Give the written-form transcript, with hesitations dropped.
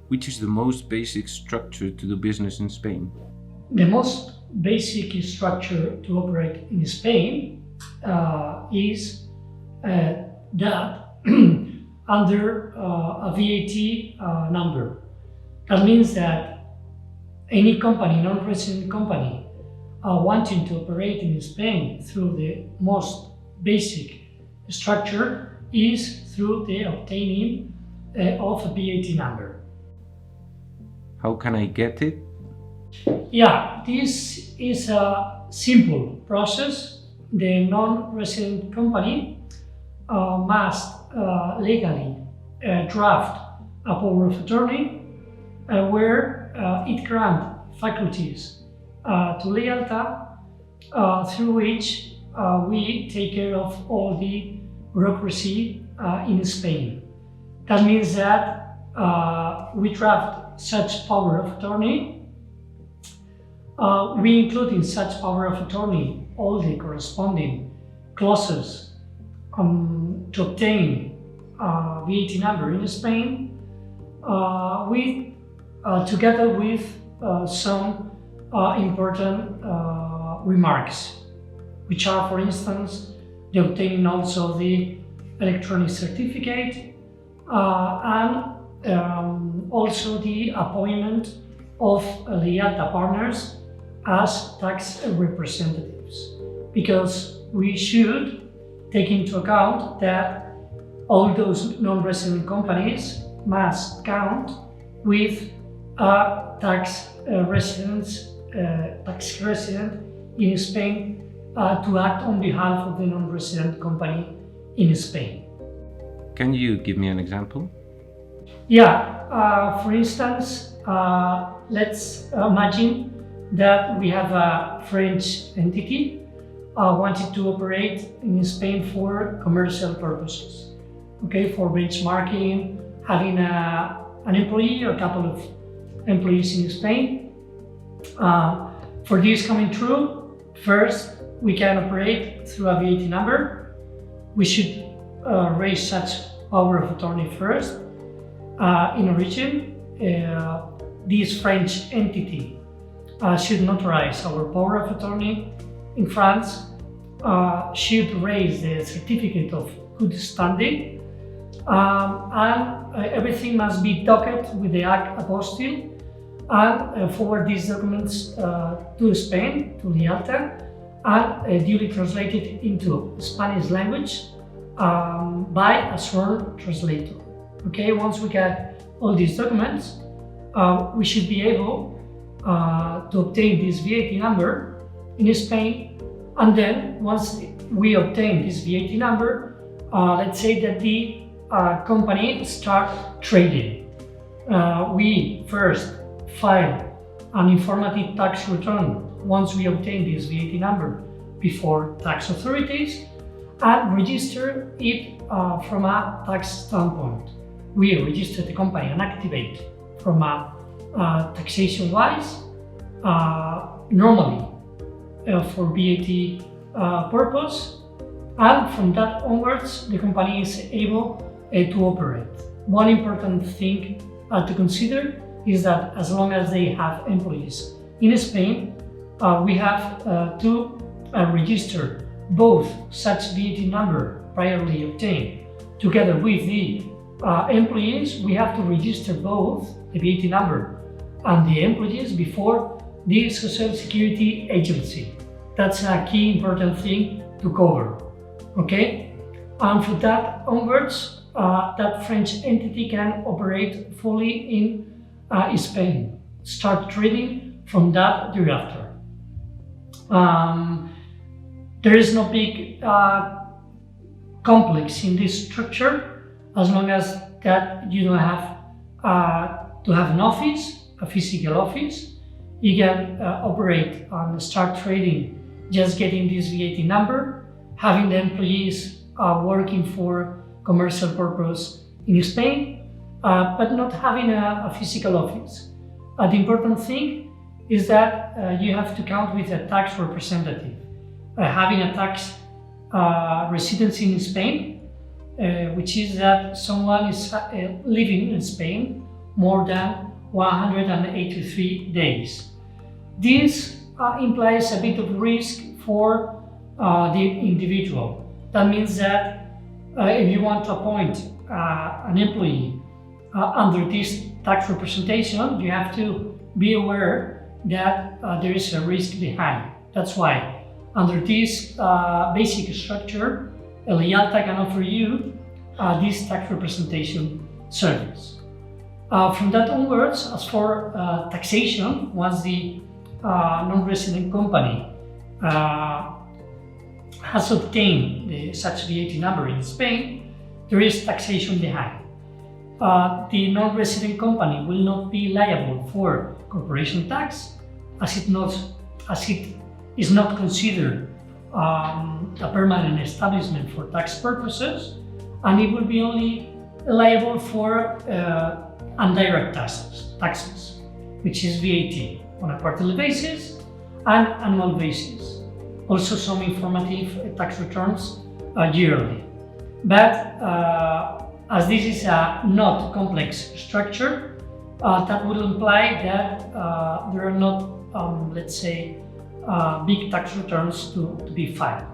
Which is the most basic structure to do business in Spain? The most basic structure to operate in Spain is that under a VAT number. That means that any company, non-resident company, wanting to operate in Spain through the most basic structure is through the obtaining of a VAT number. How can I get it? Yeah, this is a simple process. The non-resident company must legally draft a power of attorney where it grants faculties to Leialta through which we take care of all the bureaucracy in Spain. That means that we draft such power of attorney. We include in such power of attorney all the corresponding clauses to obtain VAT number in Spain, together with some important remarks, which are, for instance, the obtaining also the electronic certificate and also the appointment of Leialta partners as tax representatives, because we should take into account that all those non-resident companies must count with a tax resident in Spain to act on behalf of the non-resident company in Spain. Can you give me an example? Yeah, for instance, let's imagine that we have a French entity wanted to operate in Spain for commercial purposes, okay, for benchmarking, having an employee or a couple of employees in Spain. For this coming true, first we can operate through a VAT number. We should raise such power of attorney first. In origin, this French entity should notarize our power of attorney in France, should raise the certificate of good standing, and everything must be docked with the Act Apostille and forward these documents to Spain, to Leialta, and duly translated into Spanish language by a sworn translator. Okay, once we get all these documents, we should be able to obtain this VAT number in Spain, and then once we obtain this VAT number, let's say that the company start trading. We first file an informative tax return once we obtain this VAT number before tax authorities and register it from a tax standpoint. We register the company and activate from a taxation-wise, normally for VAT purpose, and from that onwards the company is able to operate. One important thing to consider is that as long as they have employees in Spain, we have to register both such VAT number priorly obtained together with the employees. We have to register both the VAT number and the employees before the Social Security Agency. That's a key important thing to cover. Okay, and from that onwards, that French entity can operate fully in Spain, start trading from that thereafter. There is no big complex in this structure, as long as that you don't have to have an office, a physical office. You can operate and start trading just getting this VAT number, having the employees working for commercial purpose in Spain, but not having a physical office. The important thing is that you have to count with a tax representative. Having a tax residency in Spain, which is that someone is living in Spain more than 183 days. This implies a bit of risk for the individual. That means that if you want to appoint an employee under this tax representation, you have to be aware that there is a risk behind. That's why under this basic structure, Leialta can offer you this tax representation service. From that onwards, as for taxation, once the non-resident company has obtained such VAT number in Spain, there is taxation behind. The non-resident company will not be liable for corporation tax, as it is not considered a permanent establishment for tax purposes, and it will be only liable for indirect taxes, which is VAT on a quarterly basis and annual basis. Also some informative tax returns yearly. But as this is a not complex structure, that will imply that there are not, let's say, big tax returns to be filed.